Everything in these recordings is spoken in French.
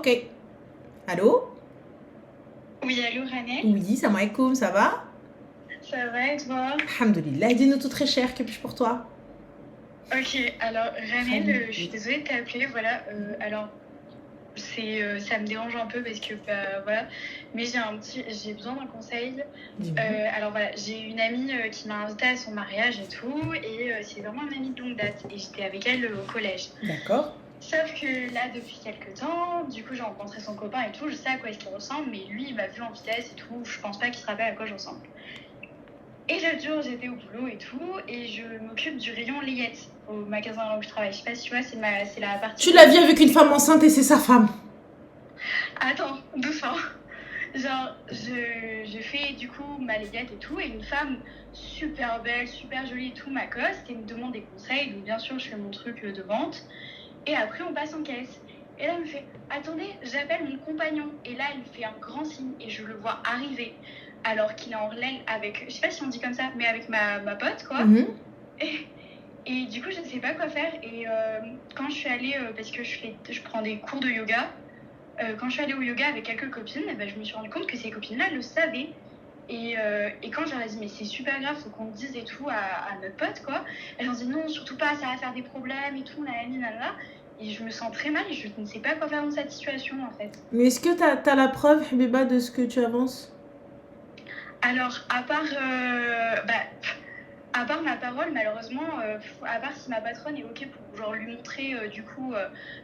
Ok. Allô? Oui, allô, Ranel? Oui, salam alaikum, ça va? Ça va et toi? Alhamdulillah, dis-nous tout très cher, que puis-je pour toi? Ok, alors Ranel, Khalid, je suis oui. désolée de t'appeler, voilà. Alors, ça me dérange un peu parce que, bah, voilà, mais j'ai besoin d'un conseil. Dis-moi. Alors voilà, j'ai une amie qui m'a invitée à son mariage et tout, et c'est vraiment une amie de longue date, et j'étais avec elle au collège. D'accord. Sauf que là, depuis quelques temps, du coup, j'ai rencontré son copain et tout, je sais à quoi est-ce qu'il ressemble, mais lui, il m'a vu en vitesse et tout, je pense pas qu'il se rappelle à quoi je ressemble. Et l'autre jour, j'étais au boulot et tout, et je m'occupe du rayon layette au magasin où je travaille. Je sais pas si tu vois, c'est la partie. Tu l'as vu avec une femme enceinte et c'est sa femme. Attends, doucement. Genre, je fais du coup ma layette et tout, et une femme super belle, super jolie et tout m'accoste et me demande des conseils. Donc, bien sûr, je fais mon truc de vente, et après, on passe en caisse. Et là, elle me fait attendez, j'appelle mon compagnon. Et là, elle me fait un grand signe, et je le vois arriver. Alors qu'il est en relais avec, je sais pas si on dit comme ça, mais avec ma pote, quoi. Et du coup, je ne sais pas quoi faire. Et quand je suis allée, parce que je prends des cours de yoga, quand je suis allée au yoga avec quelques copines, ben, je me suis rendu compte que ces copines-là le savaient. Et quand je leur ai dit, mais c'est super grave, faut qu'on le dise et tout à notre pote, quoi, elles ont dit non, surtout pas, ça va faire des problèmes et tout, nanana. Et je me sens très mal et je ne sais pas quoi faire dans cette situation, en fait. Mais est-ce que t'as la preuve, Habiba, de ce que tu avances? Alors, à part ma parole, malheureusement, à part si ma patronne est OK pour genre lui montrer du coup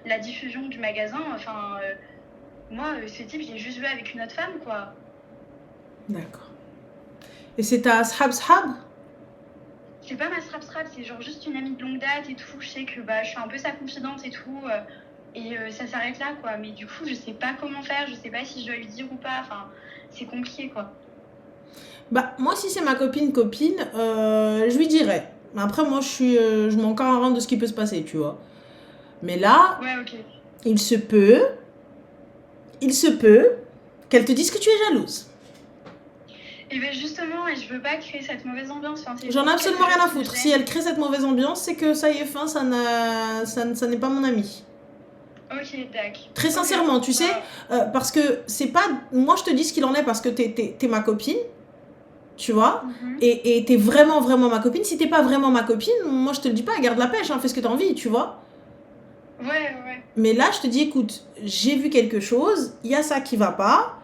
la diffusion du magasin, enfin, moi, ce type, je l'ai juste vu avec une autre femme, quoi. D'accord. Et c'est ta Shab? C'est pas ma strap, c'est genre juste une amie de longue date et tout. Je sais que je suis un peu sa confidente et tout. Et ça s'arrête là, quoi. Mais du coup, je sais pas comment faire, je sais pas si je dois lui dire ou pas. Enfin, c'est compliqué, quoi. Bah, moi, si c'est ma copine, je lui dirais. Après, moi, je m'en encore un rang de ce qui peut se passer, tu vois. Mais là, Ouais, ok. il se peut, il se peut qu'elle te dise que tu es jalouse. Et ben justement, je veux pas créer cette mauvaise ambiance. Enfin, c'est J'en ai vraiment quelque absolument rien chose à qui me foutre. Si gêne. elle crée cette mauvaise ambiance, c'est que ça y est, fin, ça n'est pas mon ami. Ok, tac. Très Ok. sincèrement, tu sais, Bah, parce que c'est pas. Moi, je te dis ce qu'il en est parce que t'es ma copine, tu vois, mhm. et t'es vraiment, vraiment ma copine. Si t'es pas vraiment ma copine, moi, je te le dis pas, garde la pêche, hein, fais ce que t'as envie, tu vois. Ouais. Mais là, je te dis, écoute, j'ai vu quelque chose, il y a ça qui va pas,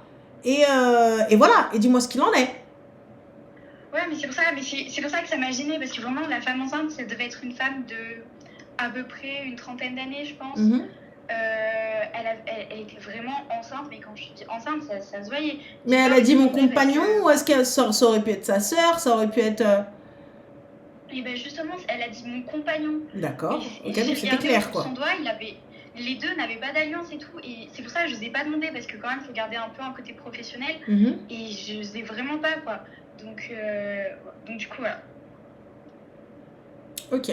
et voilà, et dis-moi ce qu'il en est. Ouais, mais c'est pour ça, c'est pour ça que ça m'a gênée, parce que vraiment, la femme enceinte, ça devait être une femme de à peu près une trentaine d'années, je pense. Mhm. Elle était vraiment enceinte, mais quand je dis enceinte, ça se voyait. Mais J'ai elle peur a de dit lui mon demander parce compagnon, que. ou est-ce que ça aurait pu être sa sœur, ça aurait pu être. Et ben justement, elle a dit mon compagnon. Et, D'accord, et ok, j'ai donc c'était regardé clair, autour de son quoi. doigt, les deux n'avaient pas d'alliance et tout. Et c'est pour ça que je n'osais pas demander, parce que quand même, il faut garder un peu un côté professionnel. Mhm. Et je n'osais vraiment pas, quoi. Donc du coup, voilà. Ok.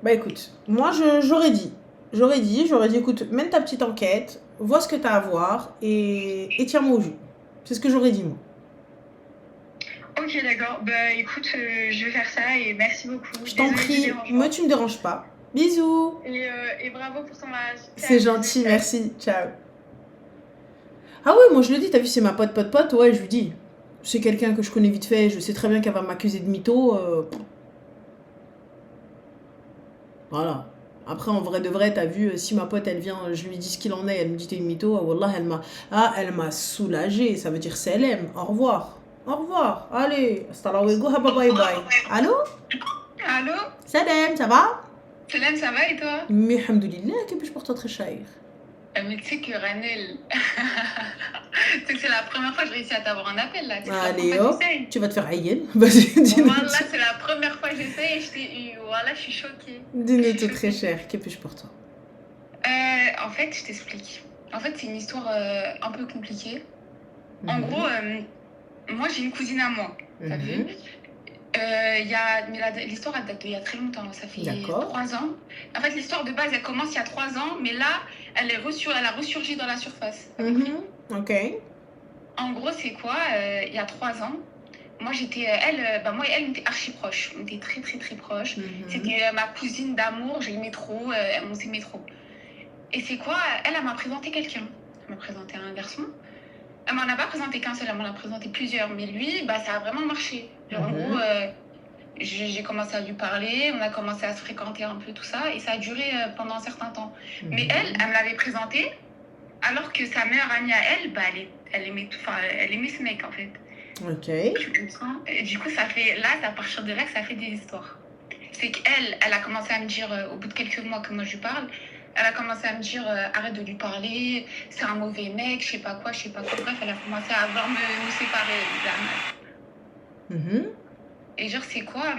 Bah écoute, moi j'aurais dit. J'aurais dit, écoute, mène ta petite enquête, vois ce que t'as à voir et tiens-moi au jus. C'est ce que j'aurais dit, moi. Ok, d'accord. Bah écoute, je vais faire ça et merci beaucoup. Je t'en Désolée du prie, mais dérangement. tu me déranges pas. Bisous. Et bravo pour ton mariage. C'est Ciao, bisous, gentil, ciao. merci. Ciao. Ah ouais, moi je le dis, t'as vu, c'est ma pote, ouais, je lui dis. C'est quelqu'un que je connais vite fait, je sais très bien qu'elle va m'accuser de mytho. Voilà. Après, en vrai de vrai, t'as vu, si ma pote, elle vient, je lui dis ce qu'il en est, elle me dit t'es une mytho, ah, wallah, elle m'a soulagée. Ça veut dire c'est elle aime. Au revoir. Au revoir. Allez. Hasta luego, bye bye. Allô? Allô? Salam, ça va? Salam, ça va et toi? Mais alhamdoulilah, que puis-je pour toi très cher? Mais tu sais que Ranel, tu sais que c'est la première fois que je réussis à t'avoir un appel là. C'est la première Allez fois que hop, j'essaye. tu vas te faire haïen. Vas-y, dis-nous Voilà, tout. c'est la première fois que j'essaye et je t'ai eu. Voilà, je suis choquée. Je Dis-nous suis tout très choquée. cher, que puis-je pour toi? En fait, je t'explique. En fait, c'est une histoire un peu compliquée. En Mhm. gros, moi j'ai une cousine à moi. T'as vu? Mhm. L'histoire elle date d'il y a très longtemps, ça fait D'accord. 3 ans. En fait, l'histoire de base elle commence il y a 3 ans, mais là elle a ressurgi dans la surface. T'as compris? Ok. En gros, c'est quoi? Il y a 3 ans, moi j'étais, moi et elle on était archi proches, on était très très très proches. Mhm. C'était ma cousine d'amour, je l'aimais trop, on s'aimait trop. Et c'est quoi? Elle m'a présenté quelqu'un. me présenter à un garçon. Elle m'en a pas présenté qu'un seul, elle m'en a présenté plusieurs. Mais lui, ça a vraiment marché. Genre, en gros, j'ai commencé à lui parler, on a commencé à se fréquenter un peu, tout ça. Et ça a duré pendant un certain temps. Mais elle me l'avait présenté, alors que sa meilleure amie à elle, elle aimait ce mec, en fait. Ok. Et du coup, c'est à partir de là que ça fait des histoires. C'est qu'elle a commencé à me dire, au bout de quelques mois que moi je lui parle, elle a commencé à me dire arrête de lui parler, c'est un mauvais mec, je sais pas quoi. Bref, elle a commencé à vouloir me séparer de la meuf. Et genre, c'est quoi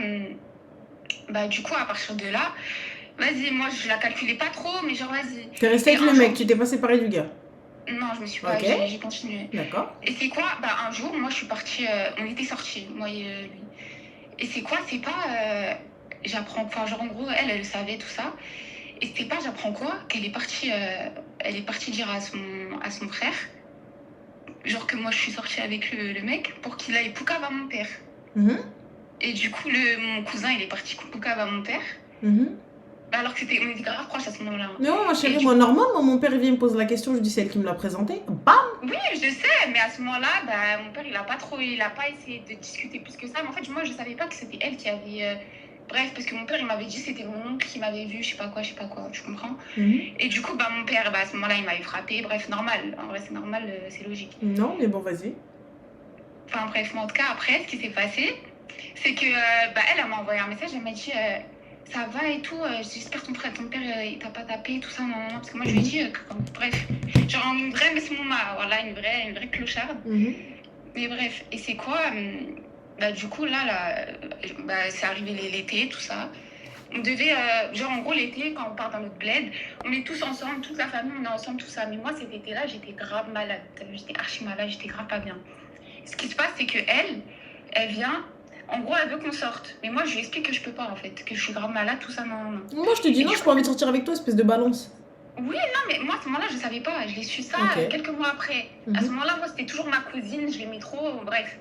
du coup, à partir de là, vas-y, moi je la calculais pas trop, mais genre, vas-y. T'es restée avec le mec, tu t'es pas séparée du gars? Non, je me suis pas, okay. J'ai continué. D'accord. Et c'est quoi un jour, moi je suis partie, on était sortis, moi et lui. Et c'est quoi c'est pas, j'apprends, genre en gros, elle le savait, tout ça. Et c'était pas, j'apprends quoi qu'elle est partie, dire à son frère, genre que moi je suis sortie avec le mec pour qu'il aille poucave à mon père. Et du coup, mon cousin, il est parti poucave à mon père. Alors que on était grave proches à ce moment-là. Non, ma chérie, moi, normalement, mon père, il vient me poser la question, je dis, c'est elle qui me l'a présenté. Bam! Oui, je sais, mais à ce moment-là, mon père, il a pas essayé de discuter plus que ça. Mais en fait, moi, je savais pas que c'était elle qui avait... Bref, parce que mon père, il m'avait dit que c'était mon oncle qui m'avait vu, je sais pas quoi, tu comprends? Et du coup, mon père, à ce moment-là, il m'avait frappé. Bref, normal. En vrai, c'est normal, c'est logique. Non, mais bon, vas-y. Enfin, bref, mais en tout cas, après, ce qui s'est passé, c'est que elle m'a envoyé un message, elle m'a dit ça va et tout, j'espère ton père il t'a pas tapé, tout ça, non, parce que moi je lui ai dit bref, genre une vraie Mesmouma, voilà, une vraie clocharde. Mais bref, et c'est quoi du coup là c'est arrivé l'été, tout ça. On devait, genre en gros l'été, quand on part dans notre bled, on est tous ensemble, toute la famille, on est ensemble, tout ça. Mais moi cet été-là, j'étais grave malade, j'étais archi malade, j'étais grave pas bien. Ce qui se passe, c'est que elle vient, en gros, elle veut qu'on sorte. Mais moi, je lui explique que je peux pas, en fait, que je suis grave malade, tout ça, non. Moi, je te dis non, j'ai pas envie de sortir avec toi, espèce de balance. Oui, non, mais moi, à ce moment-là, je savais pas. Je l'ai su ça quelques mois après. À ce moment-là, moi, c'était toujours ma cousine, je l'aimais trop, bref.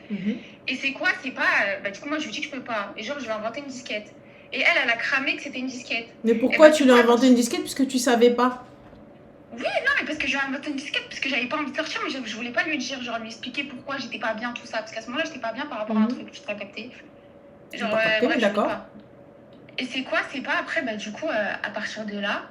Et c'est quoi? C'est pas... du coup, moi, je lui dis que je peux pas. Et genre, je lui ai inventé une disquette. Et elle a cramé que c'était une disquette. Mais pourquoi tu lui as inventé une disquette puisque tu savais pas? Oui, non, mais parce que je lui ai inventé une disquette, parce que j'avais pas envie de sortir, mais je voulais pas lui dire, genre lui expliquer pourquoi j'étais pas bien, tout ça. Parce qu'à ce moment-là, j'étais pas bien par rapport à un truc, tu t'as capté. Genre, bref, d'accord. Et c'est quoi? C'est pas après, du coup, à partir de là,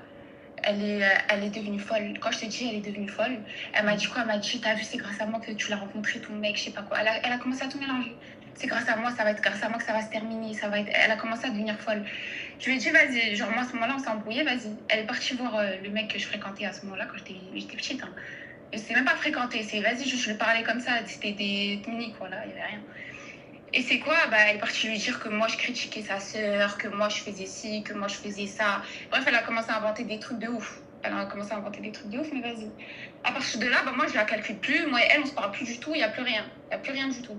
elle est devenue folle. Quand je te dis, elle est devenue folle, elle m'a dit quoi? Elle m'a dit, t'as vu, c'est grâce à moi que tu l'as rencontré, ton mec, je sais pas quoi. Elle a commencé à tout mélanger. C'est grâce à moi, ça va être grâce à moi que ça va se terminer. Elle a commencé à devenir folle. Je lui ai dit, vas-y, genre moi à ce moment-là, on s'est embrouillé, vas-y. Elle est partie voir le mec que je fréquentais à ce moment-là, quand j'étais petite. Hein. Et c'est même pas fréquenté, c'est vas-y, je lui parlais comme ça, c'était des mini, quoi, là, il y avait rien. Et c'est quoi? Elle est partie lui dire que moi je critiquais sa sœur, que moi je faisais ci, que moi je faisais ça. Bref, elle a commencé à inventer des trucs de ouf. Mais vas-y. À partir de là, moi je la calcule plus. Moi et elle, on se parle plus du tout, il n'y a plus rien. Il n'y a plus rien du tout.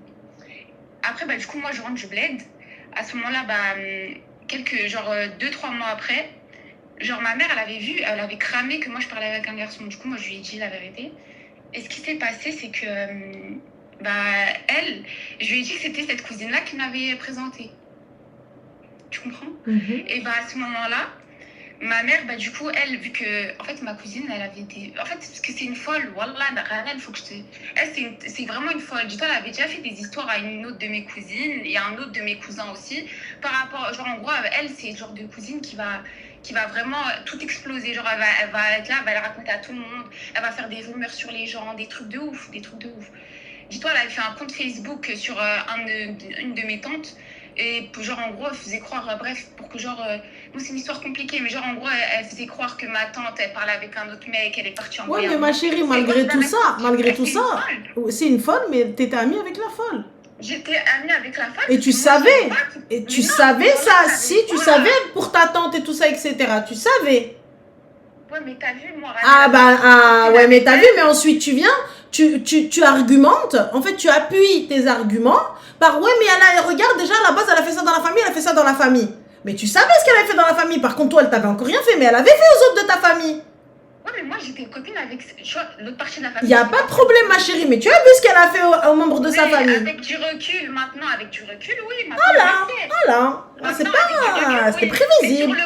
Après, du coup, moi je rentre du bled. À ce moment-là, 2-3 mois après, genre ma mère, elle avait cramé que moi je parlais avec un garçon. Du coup, moi je lui ai dit la vérité. Et ce qui s'est passé, c'est que... je lui ai dit que c'était cette cousine-là qui m'avait présentée. Tu comprends? Et à ce moment-là, ma mère, du coup, elle, vu que, en fait, ma cousine, elle avait des... En fait, parce que c'est une folle, wallah, il faut que je te... Elle, c'est vraiment une folle. Dis-toi, elle avait déjà fait des histoires à une autre de mes cousines et à un autre de mes cousins aussi. Par rapport, genre, en gros, elle, c'est le genre de cousine qui va vraiment tout exploser. Genre, elle va être là, elle va le raconter à tout le monde. Elle va faire des rumeurs sur les gens, des trucs de ouf. Dis-toi, elle avait fait un compte Facebook sur une de mes tantes. Et genre, en gros, elle faisait croire, pour que genre... c'est une histoire compliquée, mais genre, en gros, elle faisait croire que ma tante, elle parlait avec un autre mec, elle est partie en Ouais, mais ma chérie, malgré tout ça, c'est une folle, mais t'étais amie avec la folle. J'étais amie avec la folle. Et tu savais. Et tu savais ça. Si, tu savais pour ta tante et tout ça, etc. Tu savais. Ouais, mais t'as vu, moi... ouais, mais t'as vu, mais ensuite, tu viens, tu argumentes. En fait, tu appuies tes arguments par ouais, mais regarde, déjà, à la base, elle a fait ça dans la famille, Mais tu savais ce qu'elle avait fait dans la famille. Par contre, toi, elle t'avait encore rien fait, mais elle avait fait aux autres de ta famille. Ouais, mais moi, j'étais copine avec l'autre partie de la famille. Il n'y a pas de problème, ma chérie, mais tu as vu ce qu'elle a fait aux membres de sa famille. Avec du recul, oui. Voilà. C'était prévisible.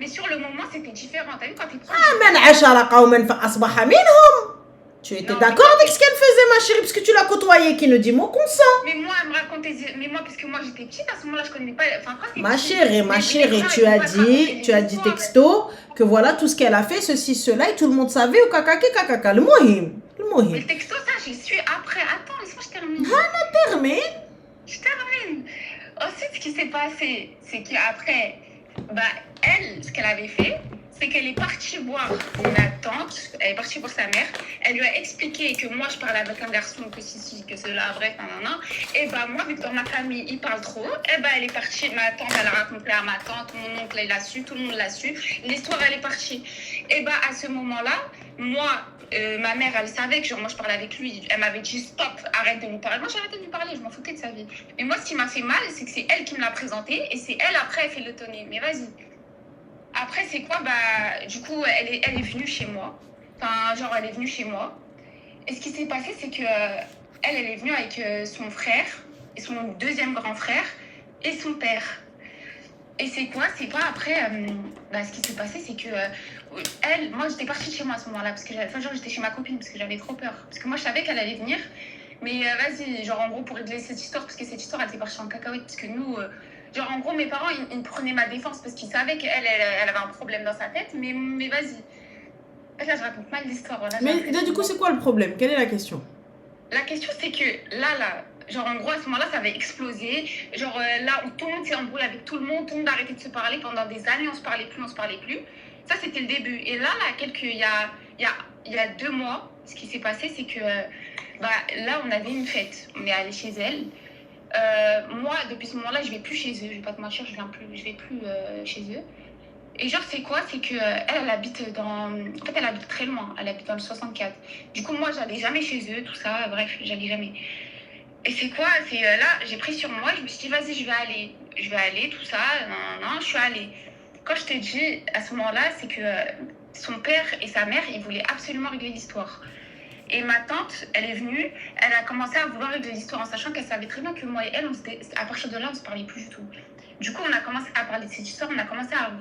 Mais sur le moment, c'était différent. T'as vu quand t'es proche. من عاش على قوم فأصبح منهم. Tu étais Non, d'accord avec ce qu'elle faisait, ma chérie, parce que tu l'as côtoyée, qui ne dit mot consent. mais moi, elle me racontait. Mais moi, parce que moi, j'étais petite, à ce moment-là, je connais pas. Enfin, quand c'est Ma petit, chérie, les gens, ils vont pas te raconter tu des as dit histoires. texto que voilà tout ce qu'elle a fait, ceci, cela, et tout le monde savait, au kakaki, kakaka, le mohim. Le Mais mohim. le texto, ça, j'y suis après. Attends, laisse-moi, je termine. Terminé. Je termine. Ensuite, ce qui s'est passé, c'est qu'après, bah, elle, ce qu'elle avait fait, c'est qu'elle est partie voir ma tante, elle est partie voir sa mère, elle lui a expliqué que moi, je parlais avec un garçon, que ceci, que cela, bref, nanana. Et bah, moi, vu que dans ma famille, ils parlent trop, et bah, elle est partie, ma tante, elle a raconté à ma tante, mon oncle, il l'a su, tout le monde l'a su, l'histoire, elle est partie. Et bah, à ce moment-là, moi, ma mère, elle savait que genre, moi je parlais avec lui. Elle m'avait dit stop, arrête de lui parler. Moi j'ai arrêté de lui parler, je m'en foutais de sa vie. Mais moi, ce qui m'a fait mal, c'est que c'est elle qui me l'a présenté et c'est elle après, elle fait le tonner. Mais vas-y. Après, c'est quoi? Bah, du coup, elle est venue chez moi. Enfin, genre, elle est venue chez moi. Et ce qui s'est passé, c'est que elle est venue avec son frère et son deuxième grand frère et son père. Et c'est quoi? C'est pas après. Bah, ce qui s'est passé, c'est que elle, moi, j'étais partie de chez moi à ce moment-là parce que enfin, genre, j'étais chez ma copine parce que j'avais trop peur. Parce que moi, je savais qu'elle allait venir. Mais vas-y, genre en gros, pour régler cette histoire, parce que cette histoire, elle était partie en cacahuète. Parce que nous, genre en gros, mes parents, ils prenaient ma défense parce qu'ils savaient qu'elle avait un problème dans sa tête. Mais vas-y. Là, je raconte mal l'histoire. Voilà, Mais là, du coup, c'est quoi le problème? Quelle est la question? la question, c'est que là, genre en gros, à ce moment-là, ça avait explosé. Genre là, tout le monde s'est embrouillé avec tout le monde a arrêté de se parler pendant des années, on se parlait plus. Ça, c'était le début. Et là, il y a 2 mois, ce qui s'est passé, c'est que bah, là, on avait une fête. On est allé chez elle. Moi, depuis ce moment-là, je vais plus chez eux. Je vais pas te mentir, je vais plus chez eux. Et genre, c'est quoi? C'est que elle habite dans. En fait, elle habite très loin. Elle habite dans le 64. Du coup, moi, j'allais jamais chez eux, tout ça. Bref, j'allais jamais. Et c'est quoi? C'est là, j'ai pris sur moi. Je me suis dit, vas-y, je vais aller. Je vais aller, tout ça. Non, je suis allée. Quand je te dis, à ce moment-là, c'est que son père et sa mère, ils voulaient absolument régler l'histoire. Et ma tante, elle est venue, elle a commencé à vouloir régler l'histoire en sachant qu'elle savait très bien que moi et elle, à partir de là, on ne se parlait plus du tout. Du coup, on a commencé à parler de cette histoire, on a commencé à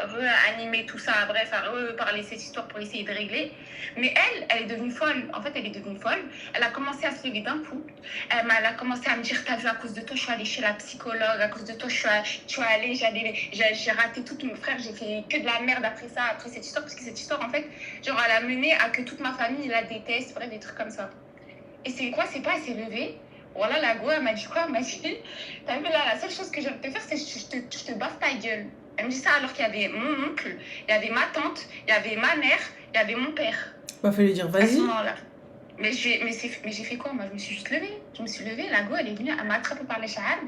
réanimer tout ça, bref, à reparler de cette histoire pour essayer de régler. Mais elle est devenue folle. En fait, elle est devenue folle. Elle a commencé à se lever d'un coup. Elle a commencé à me dire, t'as vu, à cause de toi, je suis allée chez la psychologue. À cause de toi, je suis allée, j'ai raté tout mon frère. J'ai fait que de la merde après ça, après cette histoire. Parce que cette histoire, en fait, genre, elle a mené à que toute ma famille la déteste. Bref, des trucs comme ça. Et c'est quoi? C'est pas, elle s'est levée. Voilà, la go, elle m'a dit quoi? Elle m'a dit, t'as vu là, la seule chose que je vais te faire, c'est que je te baffe ta gueule. Elle me dit ça alors qu'il y avait mon oncle, il y avait ma tante, il y avait ma mère, il y avait mon père. Pas fait lui dire, À ce vas-y. moment-là. Mais j'ai fait quoi? Moi, je me suis juste levée. Je me suis levée, la go, elle est venue, elle m'a attrapée par les chahal.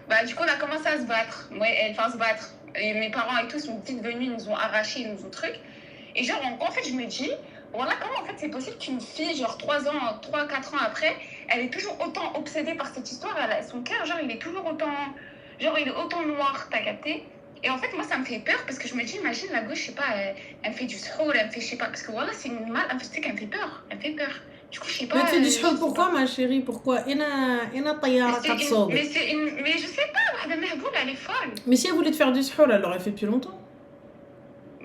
Bah, du coup, on a commencé à se battre. Ouais, elle fait se battre. Et mes parents et tout sont vite venus, ils nous ont arrachés, ils nous ont truc. Et genre, en fait, je me dis, voilà comment en fait c'est possible qu'une fille, genre 3 ans, 3, 4 ans après, elle est toujours autant obsédée par cette histoire. Son cœur, genre, il est toujours autant. Genre, il est autant noir, t'as capté? Et en fait, moi, ça me fait peur parce que je me dis, imagine la gauche, je sais pas, elle me fait du stroll, elle me fait, je sais pas, parce que voilà, c'est une mal, tu sais qu'elle me fait peur. Elle me fait peur. Du coup, je sais pas. Mais tu fais du je shhol, sais pourquoi, pas. ma chérie? Pourquoi? Ina Mais tayyara katsog. mais je sais pas, Wahda Mehboul, elle est folle. Mais si elle voulait te faire du shhol, elle l'aurait fait depuis longtemps.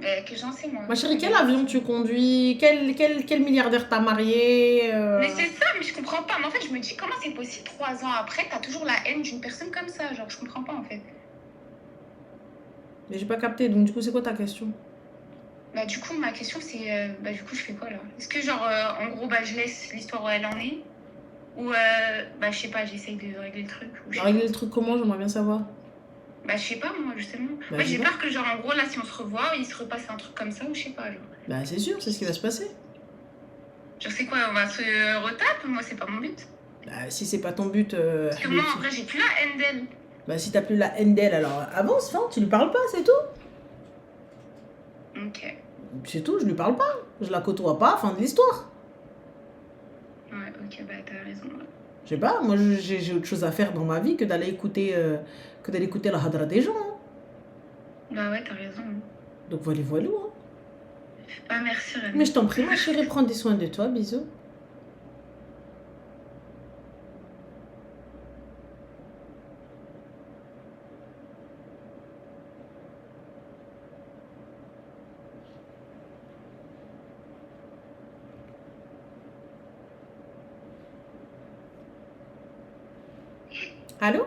Que j'en sais, moi. Ma chérie, quel avion tu conduis? Quel milliardaire t'as marié? Mais c'est ça, mais je comprends pas. Mais en fait, je me dis, comment c'est possible 3 ans après, t'as toujours la haine d'une personne comme ça? Genre, je comprends pas en fait. Mais j'ai pas capté, donc du coup, c'est quoi ta question? Bah, du coup, ma question, c'est, bah, du coup, je fais quoi là? Est-ce que, genre, en gros, bah, je laisse l'histoire où elle en est? Ou, bah, je sais pas, j'essaye de régler le truc? Ou je sais Régler pas. le truc comment? J'aimerais bien savoir. Bah, je sais pas, moi, justement. Bah, Moi, je j'ai sais pas. peur que, genre, en gros, là, si on se revoit, il se repasse un truc comme ça, ou je sais pas, genre. Bah, c'est sûr, c'est ce qui va se passer. Genre, c'est quoi? On va se retape? Moi, c'est pas mon but. Bah, si c'est pas ton but, Parce que moi, en vrai, j'ai plus la haine d'elle. bah, si t'as plus la haine d'elle, alors avance, enfin, tu lui parles pas, c'est tout. Ok. C'est tout, je lui parle pas. Je la côtoie pas, fin de l'histoire. Ouais, ok, bah, t'as raison. Ouais. Je sais pas, moi j'ai autre chose à faire dans ma vie que d'aller écouter la hadra des gens. Hein. Bah, ouais, t'as raison. Donc voilà, voilà. Hein. Bah, merci, Rémi. Mais je t'en prie, ma chérie, prends des soins de toi, bisous. Allô?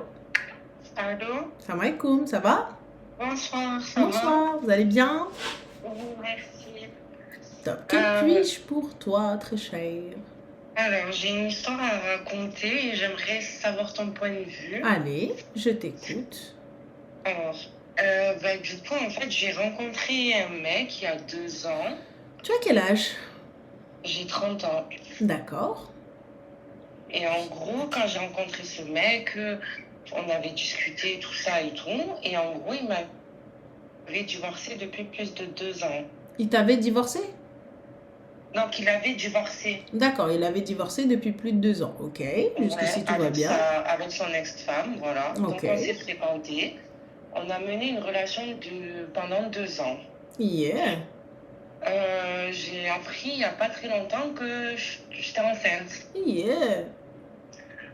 Allô? Salam alaikum, ça va? Bonsoir, ça va? Bonsoir, vous allez bien? Oui, merci. Top. Que Euh, puis-je pour toi, très cher? alors, j'ai une histoire à raconter et j'aimerais savoir ton point de vue. Allez, je t'écoute. Alors, du coup, en fait, j'ai rencontré un mec il y a 2 ans. Tu as quel âge? J'ai 30 ans. D'accord. Et en gros, quand j'ai rencontré ce mec, on avait discuté tout ça et tout. Et en gros, il m'avait divorcé depuis plus de 2 ans. Il t'avait divorcé? Donc, il avait divorcé. D'accord, il avait divorcé depuis plus de 2 ans. Ok, jusqu'ici Ouais, tout va bien. avec son ex-femme, voilà. Donc Ok. on s'est fréquentés. On a mené une relation pendant 2 ans. Yeah. J'ai appris il n'y a pas très longtemps que j'étais enceinte. Yeah.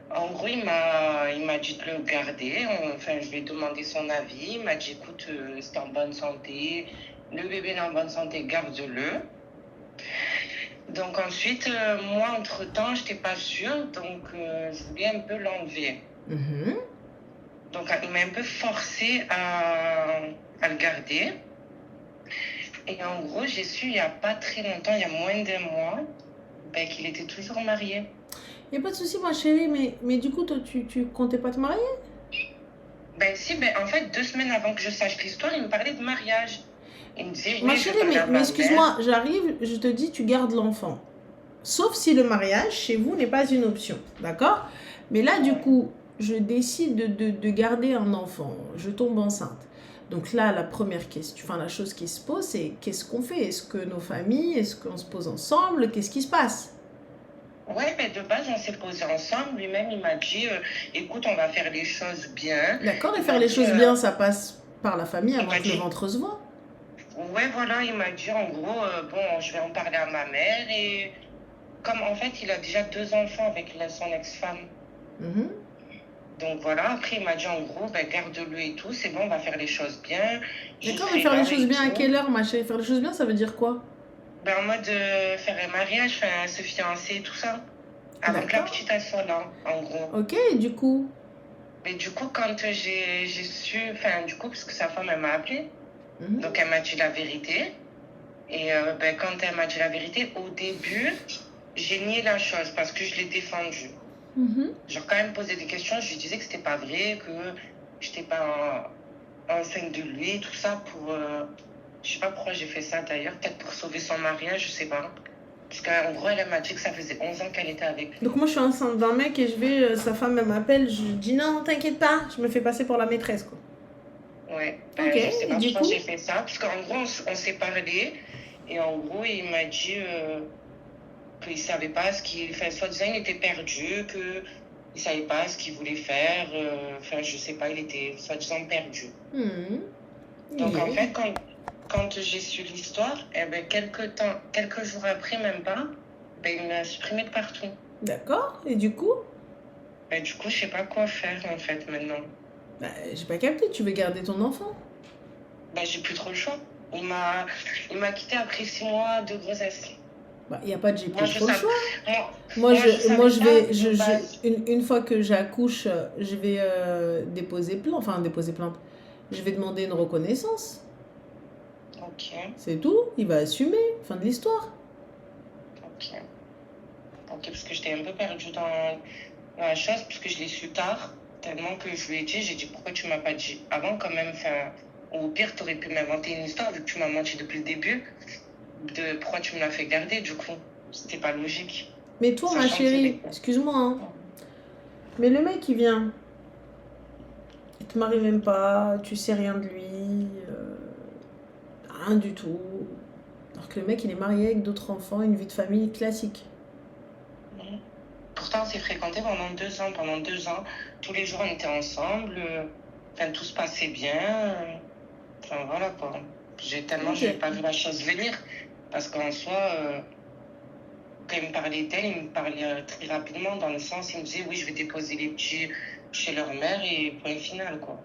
En gros, il m'a dit de le garder. Enfin, je lui ai demandé son avis. Il m'a dit, écoute, c'est en bonne santé. Le bébé est en bonne santé, garde-le. Donc ensuite, moi, entre-temps, je n'étais pas sûre. Donc, je voulais un peu l'enlever. Mhm. Donc, il m'a un peu forcé à le garder. Et en gros, j'ai su il n'y a pas très longtemps, il y a moins d'1 mois, qu'il était toujours marié. Y a pas de souci, ma chérie, mais du coup, toi, tu comptais pas te marier? Si, en fait, 2 semaines avant que je sache l'histoire, il me parlait de mariage. Il me disait, Ma oui, je chérie, parle à mais ma excuse-moi, j'arrive, je te dis, tu gardes l'enfant. Sauf si le mariage chez vous n'est pas une option, d'accord? Mais là, du Ouais. coup, je décide de garder un enfant, je tombe enceinte. Donc là, la première question, enfin la chose qui se pose, c'est qu'est-ce qu'on fait? Est-ce que nos familles, est-ce qu'on se pose ensemble? Qu'est-ce qui se passe? Ouais, de base, on s'est posé ensemble. Lui-même, il m'a dit, écoute, on va faire les choses bien. D'accord, et Il faire m'a les dit, choses bien, ça passe par la famille il avant m'a que le dit, ventre se voie. ouais, voilà, il m'a dit, en gros, bon, je vais en parler à ma mère. Et comme, en fait, il a déjà 2 enfants avec son ex-femme. Mhm. Donc voilà, après il m'a dit en gros, garde-le et tout, c'est bon, on va faire les choses bien. Je D'accord, mais serai faire les là choses et bien à tout. quelle heure, ma chérie? Faire les choses bien, ça veut dire quoi? En mode faire un mariage, se fiancer, tout ça. Avant que la D'accord. petite elle soit là, en gros. Ok, et du coup? Mais du coup, quand j'ai su, du coup, parce que sa femme, elle m'a appelé, Mhm. donc elle m'a dit la vérité. Et quand elle m'a dit la vérité, au début, j'ai nié la chose parce que je l'ai défendue. Mhm. Genre, quand elle me posait des questions, je lui disais que c'était pas vrai, que j'étais pas enceinte de lui, tout ça pour. Je sais pas pourquoi j'ai fait ça d'ailleurs, peut-être pour sauver son mariage, je sais pas. Parce qu'en gros, elle m'a dit que ça faisait 11 ans qu'elle était avec lui. Donc moi je suis enceinte d'un mec et je vais, sa femme elle m'appelle, je dis non t'inquiète pas, je me fais passer pour la maîtresse quoi. Ouais, Ok, je sais et pas du pourquoi coup? j'ai fait ça, parce qu'en gros, on s'est parlé, et en gros, il m'a dit qu'il savait pas ce qu'il. Enfin, soi-disant, il était perdu, qu'il savait pas ce qu'il voulait faire. Enfin, je sais pas, il était soi-disant perdu. Mhm. Donc en Yeah. fait, quand j'ai su l'histoire, quelques jours après, même pas, il m'a supprimé de partout. D'accord, et du coup? Du coup, je sais pas quoi faire en fait maintenant. J'ai pas capté, tu veux garder ton enfant? J'ai plus trop le choix. Il m'a quitté après 6 mois de grossesse. Y a pas de j'ai Moi, plus je trop le savais. choix. Moi, je savais Moi je pas vais, de base. une fois que j'accouche, je vais déposer plainte. Je vais demander une reconnaissance. Ok, C'est tout, il va assumer, fin de l'histoire. ok. Ok, parce que j'étais un peu perdue dans la chose, parce que je l'ai su tard, tellement que je lui ai dit, j'ai dit pourquoi tu m'as pas dit avant quand même, ou au pire, tu aurais pu m'inventer une histoire vu que tu m'as menti depuis le début, de pourquoi tu me l'as fait garder, du coup, c'était pas logique. Mais toi ma Sachant que chérie, excuse-moi, hein, mais le mec il vient, il te marie même pas, tu sais rien de lui, rien du tout. Alors que le mec il est marié avec d'autres enfants, une vie de famille classique. Pourtant, on s'est fréquentés pendant 2 ans. Pendant 2 ans, tous les jours, on était ensemble. Tout se passait bien. Voilà quoi. Tellement, Ok. j'ai pas vu la chose venir. Parce qu'en soi, quand il me parlait d'elle, il me parlait très rapidement, dans le sens, il me disait, oui, je vais déposer les petits chez leur mère et point final, quoi.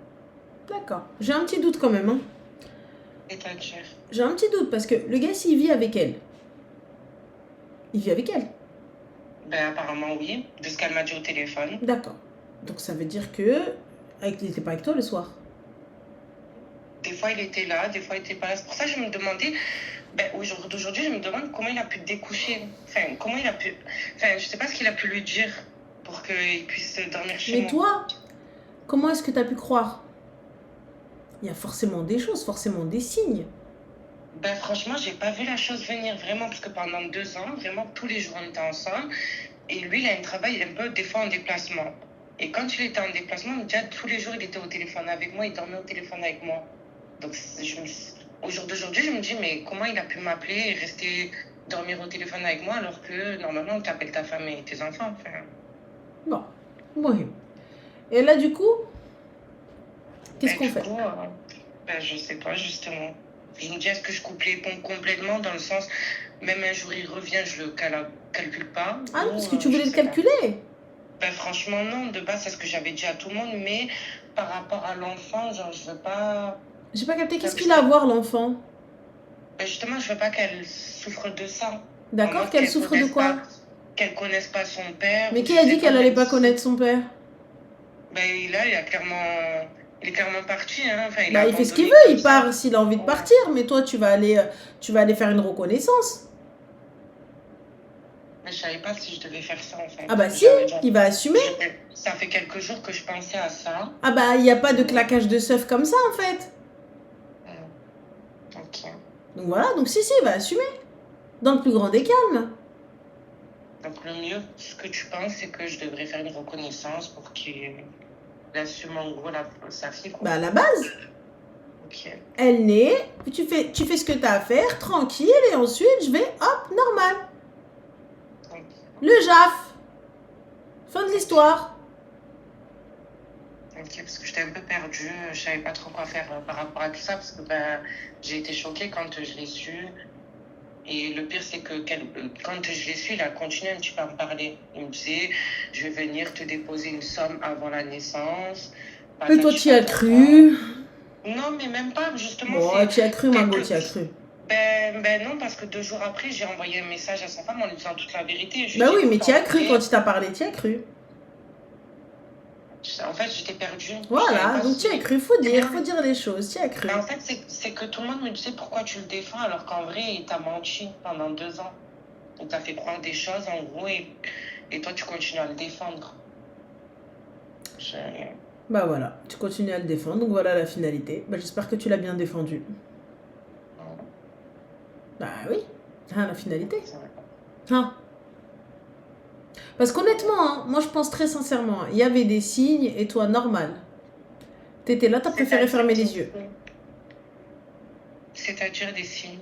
D'accord. J'ai un petit doute quand même, hein. C'est-à-dire, J'ai un petit doute parce que le gars s'il vit avec elle, il vit avec elle. apparemment, oui, de ce qu'elle m'a dit au téléphone. D'accord. Donc ça veut dire que il n'était pas avec toi le soir. Des fois, il était là, des fois, il n'était pas là. C'est pour ça que je me demandais, aujourd'hui, je me demande comment il a pu découcher. Enfin, comment il a pu... Enfin, je sais pas ce qu'il a pu lui dire pour qu'il puisse dormir chez moi. Mais toi, comment est-ce que tu as pu croire? Il y a forcément des choses, forcément des signes. Ben, franchement, j'ai pas vu la chose venir vraiment, parce que pendant 2 ans, vraiment, tous les jours, on était ensemble. Et lui, il a un travail un peu, des fois, en déplacement. Et quand il était en déplacement, déjà, tous les jours, il était au téléphone avec moi, il dormait au téléphone avec moi. Donc, au jour d'aujourd'hui, je me dis, mais comment il a pu m'appeler et rester dormir au téléphone avec moi, alors que, normalement, tu appelles ta femme et tes enfants, enfin... Bon, oui. Et là, du coup, qu'est-ce qu'on Du fait? coup, je sais pas, justement. Je me dis, est-ce que je coupe les ponts complètement, dans le sens, même un jour il revient, je le calcule pas. Ah non, ou, parce que tu je voulais le sais pas. calculer. Franchement, non. De base, c'est ce que j'avais dit à tout le monde, mais par rapport à l'enfant, genre, je veux pas... J'ai pas capté. Qu'est-ce qu'il a à voir, l'enfant? Justement, je veux pas qu'elle souffre de ça. D'accord, qu'elle souffre de quoi? Qu'elle connaisse pas son père. Mais qui a dit qu'elle allait pas connaître son père? Là, il est clairement parti, hein. Enfin, Il fait ce qu'il veut, il part s'il a envie de partir, mais toi tu vas aller faire une reconnaissance. Mais je savais pas si je devais faire ça, en fait. Ah bah si, il va assumer. Ça fait quelques jours que je pensais à ça. Ah bah il n'y a pas de claquage de seuf comme ça en fait. Ok. Donc voilà, donc si, il va assumer. Dans le plus grand des calmes. Donc le mieux, ce que tu penses, c'est que je devrais faire une reconnaissance pour qu'il assume en gros sa fille, quoi. Bah à la base. Ok. Elle naît, tu fais ce que tu as à faire, tranquille, et ensuite je vais, hop, normal. Ok. Le JAF. Fin de l'histoire. Ok, parce que j'étais un peu perdue, je savais pas trop quoi faire par rapport à tout ça, parce que j'ai été choquée quand je l'ai su. Et le pire, c'est que quand je l'ai su, il a continué un petit peu à me parler. Il me disait, je vais venir te déposer une somme avant la naissance. Et toi, tu y as cru? Non, mais même pas, justement. Bon, tu y as cru, Margot, tu y as cru. Non, parce que 2 jours après, j'ai envoyé un message à sa femme en lui disant toute la vérité. Bah oui, mais tu y as cru quand il t'a parlé, tu y as cru. En fait, j'étais perdue. Voilà, donc tu y as cru, faut dire les choses, tu y as cru. En fait, c'est que tout le monde me disait pourquoi tu le défends, alors qu'en vrai, il t'a menti pendant 2 ans. Il t'a fait croire des choses, en gros, et toi, tu continues à le défendre. Bah voilà, tu continues à le défendre, donc voilà la finalité. Bah j'espère que tu l'as bien défendu. Bah oui, la finalité. Parce qu'honnêtement, moi je pense très sincèrement, il y avait des signes et toi, normal. T'étais là, t'as préféré fermer les yeux. C'est-à-dire des signes?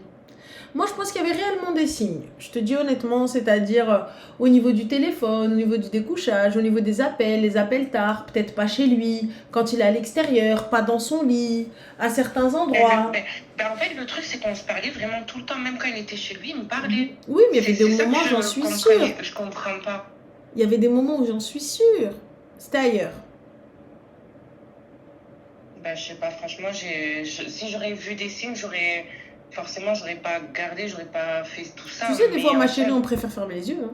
Moi je pense qu'il y avait réellement des signes. Je te dis honnêtement, c'est-à-dire au niveau du téléphone, au niveau du découchage, au niveau des appels, les appels tard, peut-être pas chez lui, quand il est à l'extérieur, pas dans son lit, à certains endroits. En fait, le truc c'est qu'on se parlait vraiment tout le temps, même quand il était chez lui, il me parlait. Oui, mais il y avait des moments, j'en suis sûre. Je comprends pas. Il y avait des moments où j'en suis sûre. C'était ailleurs. Je sais pas, franchement, si j'aurais vu des signes, forcément, j'aurais pas gardé, j'aurais pas fait tout ça. Tu sais, des fois, ma chérie, on préfère fermer les yeux. Hein.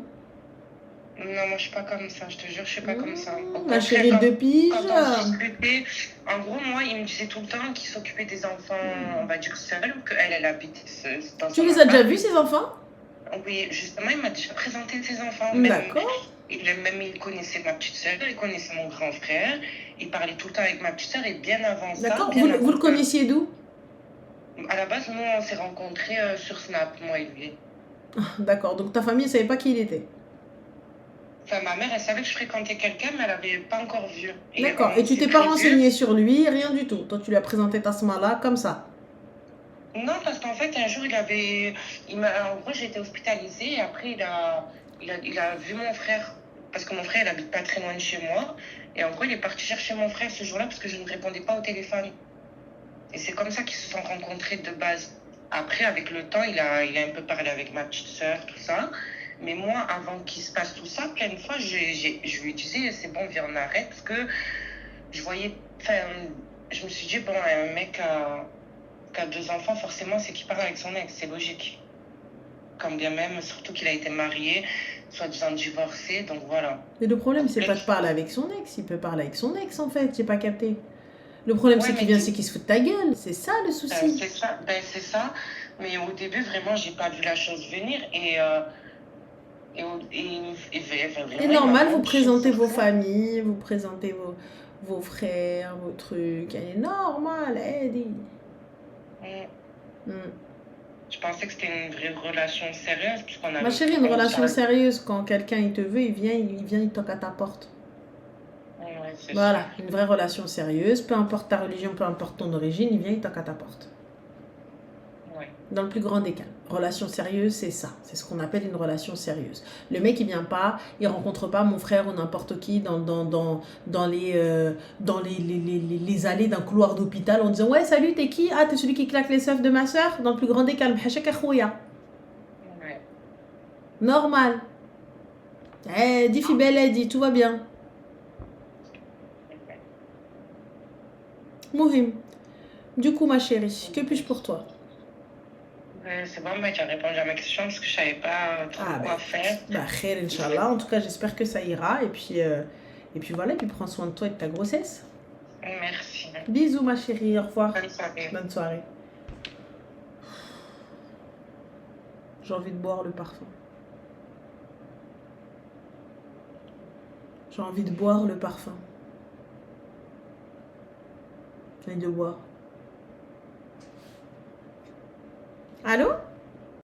Non, moi, je suis pas comme ça, je te jure, je suis pas comme ça. Ma chérie de pige. Quand on discutait, en gros, moi, il me disait tout le temps qu'il s'occupait des enfants, on va dire seul, qu'elle habite dans son Tu les as déjà vus, ces enfants? Oui, justement, il m'a déjà présenté ses enfants. D'accord. Il connaissait ma petite sœur, il connaissait mon grand frère, il parlait tout le temps avec ma petite sœur, et bien avant ça... D'accord, vous le connaissiez d'où? À la base, nous, on s'est rencontrés sur Snap, moi et lui. D'accord, donc ta famille ne savait pas qui il était? Enfin, ma mère, elle savait que je fréquentais quelqu'un, mais elle n'avait pas encore vu. D'accord, et tu t'es pas renseigné sur lui, rien du tout? Toi, tu lui as présenté Tasma-là, comme ça? Non, parce qu'en fait, un jour, en gros, j'ai été hospitalisée, et après, il a vu mon frère, parce que mon frère, il habite pas très loin de chez moi, et en gros, il est parti chercher mon frère ce jour-là, parce que je ne répondais pas au téléphone. Et c'est comme ça qu'ils se sont rencontrés de base. Après, avec le temps, il a un peu parlé avec ma petite sœur, tout ça. Mais moi, avant qu'il se passe tout ça, plein de fois, je lui disais, c'est bon, viens, on arrête. Parce que je me suis dit, bon, un mec qui a 2 enfants, forcément, c'est qu'il parle avec son ex, c'est logique. Quand bien même, surtout qu'il a été marié. soi-disant divorcé, donc voilà. Mais le problème, c'est Donc, pas de parler avec son ex. Il peut parler avec son ex, en fait. J'ai pas capté. Le problème, ouais, c'est qu'il mais vient, c'est qu'il se fout de ta gueule. C'est ça le souci. c'est ça. Mais au début, vraiment, j'ai pas vu la chose venir enfin, Et vraiment, il m'a normal, vous menti présentez sur vos ça. familles, vous présentez vos frères, vos trucs. Elle est normale, elle dit. Mm. Hmm. Je pensais que c'était une vraie relation sérieuse, puisqu'on Ma avait chérie, une commencé relation à... sérieuse, quand quelqu'un il te veut, il toque à ta porte. Ouais, c'est Voilà, sûr. une vraie relation sérieuse, peu importe ta religion, peu importe ton origine, il vient, il toque à ta porte. Ouais. Dans le plus grand des cas. Relation sérieuse, c'est ça. C'est ce qu'on appelle une relation sérieuse. Le mec, il vient pas, il rencontre pas mon frère ou n'importe qui dans les allées d'un couloir d'hôpital en disant « Ouais, salut, t'es qui? Ah, t'es celui qui claque les seufs de ma soeur ?» Dans le plus grand des cas, Ouais. normal. Eh, dis Fibelle, dit tout va bien. Mouhim. Du coup, ma chérie, que puis-je pour toi? Ouais, c'est bon, tu as répondu à ma question parce que je savais pas trop quoi faire. Bah, khair, Inch'Allah. En tout cas, j'espère que ça ira. Et puis voilà, et puis prends soin de toi et de ta grossesse. Merci. Bisous, ma chérie. Au revoir. Bonne soirée. Bonne soirée. J'ai envie de boire le parfum. J'ai envie de boire le parfum. J'ai envie de boire. Allô?